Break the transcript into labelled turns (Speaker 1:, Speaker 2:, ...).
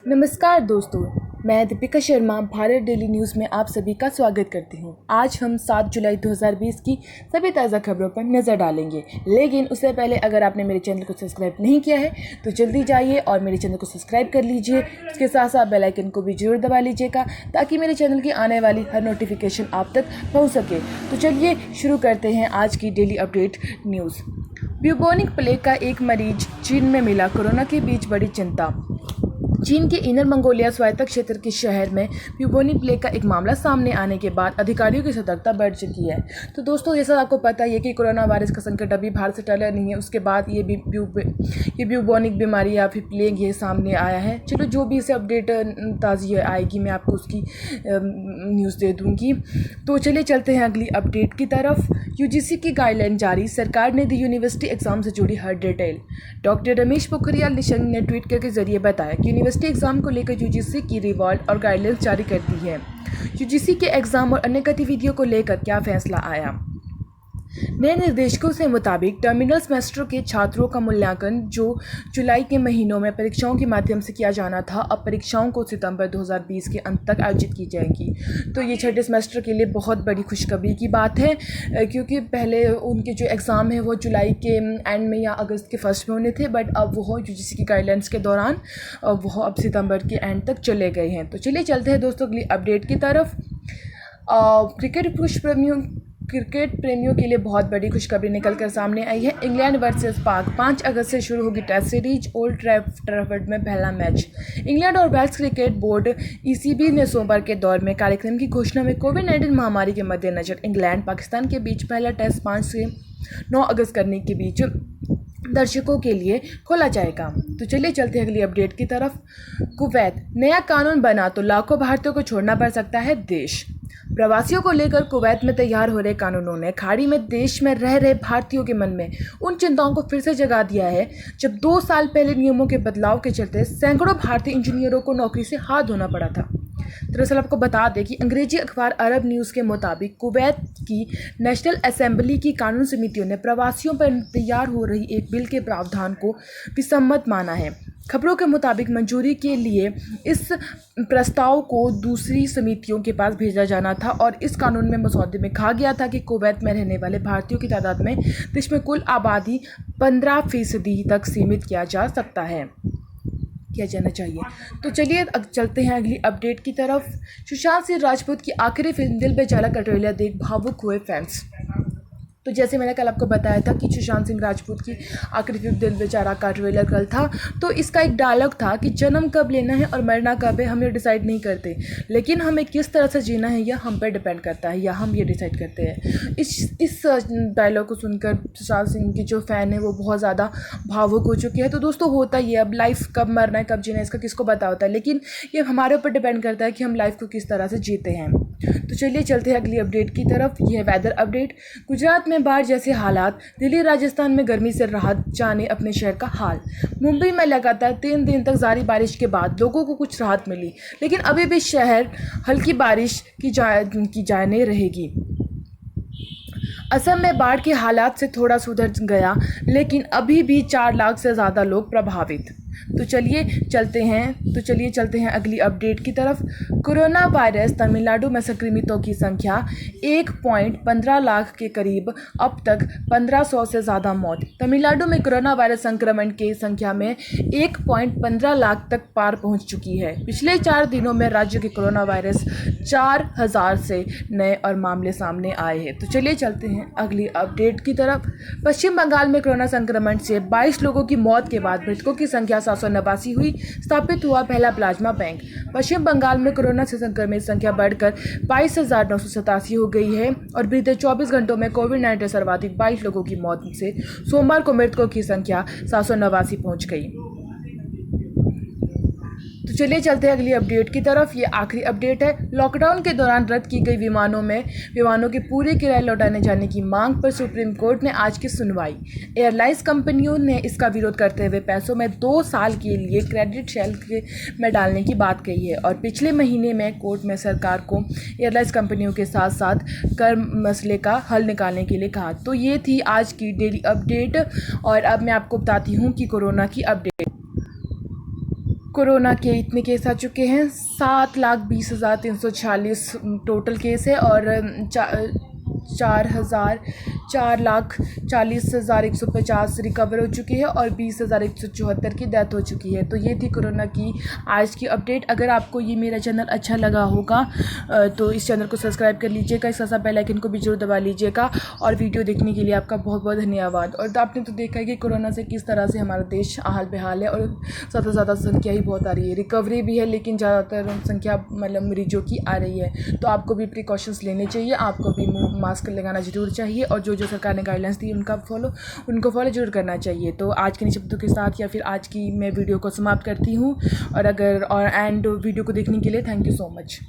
Speaker 1: नमस्कार दोस्तों, मैं दीपिका शर्मा भारत डेली न्यूज़ में आप सभी का स्वागत करती हूं। आज हम 7 जुलाई 2020 की सभी ताज़ा खबरों पर नज़र डालेंगे, लेकिन उससे पहले अगर आपने मेरे चैनल को सब्सक्राइब नहीं किया है तो जल्दी जाइए और मेरे चैनल को सब्सक्राइब कर लीजिए। उसके साथ साथ बेल आइकन को भी जरूर दबा लीजिएगा ताकि मेरे चैनल की आने वाली हर नोटिफिकेशन आप तक पहुँच सके। तो चलिए शुरू करते हैं आज की daily update news. Bubonic plague का एक मरीज चीन में मिला, कोरोना के बीच बड़ी चिंता। चीन के इनर मंगोलिया स्वायत्त क्षेत्र के शहर में ब्यूबोनिक प्लेग का एक मामला सामने आने के बाद अधिकारियों की सतर्कता बढ़ चुकी है। तो दोस्तों, जैसा आपको पता है कि कोरोना वायरस का संकट अभी भारत से टला नहीं है, उसके बाद ये ब्यूबोनिक बीमारी या फिर प्लेग ये सामने आया है। चलो, जो भी इसे अपडेट ताज़ी आएगी मैं आपको उसकी न्यूज़ दे दूँगी। तो चलिए चलते हैं अगली अपडेट की तरफ। यूजीसी की गाइडलाइन जारी, सरकार ने दी यूनिवर्सिटी एग्जाम से जुड़ी हर डिटेल। डॉक्टर रमेश पोखरियाल निशंक ने ट्वीट के जरिए बताया कि यूनिवर्सिटी एग्जाम को लेकर यूजीसी की रिवॉर्ड और गाइडलाइंस जारी कर दी है। यूजीसी के एग्जाम और अन्य गतिविधियों को लेकर क्या फैसला आया? नए निर्देशों के मुताबिक टर्मिनल सेमेस्टर के छात्रों का मूल्यांकन जो जुलाई के महीनों में परीक्षाओं के माध्यम से किया जाना था, अब परीक्षाओं को सितंबर 2020 के अंत तक आयोजित की जाएंगी। तो ये छठे सेमेस्टर के लिए बहुत बड़ी खुशखबरी की बात है, क्योंकि पहले उनके जो एग्ज़ाम है वो जुलाई के एंड में या अगस्त के फर्स्ट में होने थे, बट अब वो यूजीसी की गाइडलाइंस के दौरान वो अब सितंबर के एंड तक चले गए हैं। तो चलिए चलते हैं दोस्तों अगली अपडेट की तरफ। क्रिकेट प्रेमियों के लिए बहुत बड़ी खुशखबरी निकल कर सामने आई है। इंग्लैंड वर्सेस पाक 5 अगस्त से शुरू होगी टेस्ट सीरीज, ओल्ड ट्रैफर्ड में पहला मैच। इंग्लैंड और वेल्स क्रिकेट बोर्ड ईसीबी ने सोमवार के दौर में कार्यक्रम की घोषणा में कोविड-19 महामारी के मद्देनजर इंग्लैंड पाकिस्तान के बीच पहला टेस्ट 5 से 9 अगस्त करने के बीच दर्शकों के लिए खोला जाएगा। तो चलिए चलते हैं अगली अपडेट की तरफ। कुवैत, नया कानून बना तो लाखों भारतीयों को छोड़ना पड़ सकता है देश। प्रवासियों को लेकर कुवैत में तैयार हो रहे कानूनों ने खाड़ी में देश में रह रहे भारतीयों के मन में उन चिंताओं को फिर से जगा दिया है जब 2 साल पहले नियमों के बदलाव के चलते सैकड़ों भारतीय इंजीनियरों को नौकरी से हाथ धोना पड़ा था। दरअसल आपको बता दें कि अंग्रेजी अखबार अरब न्यूज़ के मुताबिक कुवैत की नेशनल असेंबली की कानून समितियों ने प्रवासियों पर तैयार हो रही एक बिल के प्रावधान को विसम्मत माना है। खबरों के मुताबिक मंजूरी के लिए इस प्रस्ताव को दूसरी समितियों के पास भेजा जाना था और इस कानून में मसौदे में कहा गया था कि कुवैत में रहने वाले भारतीयों की तादाद में देश में कुल आबादी 15% तक सीमित किया जाना चाहिए। तो चलिए चलते हैं अगली अपडेट की तरफ। सुशांत सिंह राजपूत की आखिरी फिल्म दिल बेचारा का ट्रेलर देख भावुक हुए फैंस। तो जैसे मैंने कल आपको बताया था कि सुशांत सिंह राजपूत की आखिरी फिल्म दिल बेचारा का ट्रेलर कल था, तो इसका एक डायलॉग था कि जन्म कब लेना है और मरना कब है हम ये डिसाइड नहीं करते, लेकिन हमें किस तरह से जीना है यह हम पर डिपेंड करता है या हम ये डिसाइड करते हैं। इस डायलॉग को सुनकर सुशांत सिंह की जो फ़ैन है वो बहुत ज़्यादा भावुक हो चुकी है। तो दोस्तों, होता ही है, अब लाइफ कब मरना है कब जीना है इसका किसको पता होता है, लेकिन ये हमारे ऊपर डिपेंड करता है कि हम लाइफ को किस तरह से जीते हैं। तो चलिए चलते हैं अगली अपडेट की तरफ। यह है वेदर अपडेट। गुजरात में बाढ़ जैसे हालात, दिल्ली राजस्थान में गर्मी से राहत, जाने अपने शहर का हाल। मुंबई में लगातार 3 दिन तक जारी बारिश के बाद लोगों को कुछ राहत मिली, लेकिन अभी भी शहर हल्की बारिश की जाने रहेगी। असम में बाढ़ के हालात से थोड़ा सुधर गया, लेकिन अभी भी 4 लाख से ज़्यादा लोग प्रभावित। तो चलिए चलते हैं अगली अपडेट की तरफ। कोरोना वायरस, तमिलनाडु में संक्रमितों की संख्या 1.15 लाख के करीब, अब तक 1500 से ज़्यादा मौत। तमिलनाडु में कोरोना वायरस संक्रमण की संख्या में 1.15 लाख तक पार पहुंच चुकी है। पिछले 4 दिनों में राज्य के कोरोना वायरस 4000 से नए और मामले सामने आए हैं। तो चलिए चलते हैं अगली अपडेट की तरफ। पश्चिम बंगाल में कोरोना संक्रमण से 22 लोगों की मौत के बाद मृतकों की संख्या 789 हुई, स्थापित हुआ पहला प्लाज्मा बैंक। पश्चिम बंगाल में कोरोना से संक्रमित संख्या बढ़कर 22,987 हो गई है और बीते 24 घंटों में कोविड-19 सर्वाधिक 22 लोगों की मौत से सोमवार को मृतकों की संख्या 789 पहुंच गई। तो चलिए चलते हैं अगली अपडेट की तरफ। ये आखिरी अपडेट है। लॉकडाउन के दौरान रद्द की गई विमानों के पूरे किराए लौटाने जाने की मांग पर सुप्रीम कोर्ट ने आज की सुनवाई। एयरलाइंस कंपनियों ने इसका विरोध करते हुए पैसों में 2 साल के लिए क्रेडिट शेल्फ में डालने की बात कही है और पिछले महीने में कोर्ट में सरकार को एयरलाइंस कंपनियों के साथ साथ कर मसले का हल निकालने के लिए कहा। तो ये थी आज की डेली अपडेट और अब मैं आपको बताती हूँ कि कोरोना की अपडेट। कोरोना के इतने केस आ चुके हैं, 7,20,346 टोटल केस है और 4,40,150 रिकवर हो चुकी है और 20,174 की डेथ हो चुकी है। तो ये थी कोरोना की आज की अपडेट। अगर आपको ये मेरा चैनल अच्छा लगा होगा तो इस चैनल को सब्सक्राइब कर लीजिएगा, इस साथ बेल आइकन को भी जरूर दबा लीजिएगा और वीडियो देखने के लिए आपका बहुत बहुत धन्यवाद। और आपने तो देखा है कि कोरोना से किस तरह से हमारा देश हाल बेहाल है और ज़्यादा संख्या ही बहुत आ रही है। रिकवरी भी है लेकिन ज़्यादातर संख्या मतलब मरीजों की आ रही है। तो आपको भी प्रिकॉशंस लेने चाहिए, आपको भी मास्क लगाना जरूर चाहिए और जो सरकार ने गाइडलाइंस दी उनको फॉलो जरूर करना चाहिए। तो आज के इन शब्दों के साथ या फिर आज की मैं वीडियो को समाप्त करती हूँ और वीडियो को देखने के लिए थैंक यू सो मच।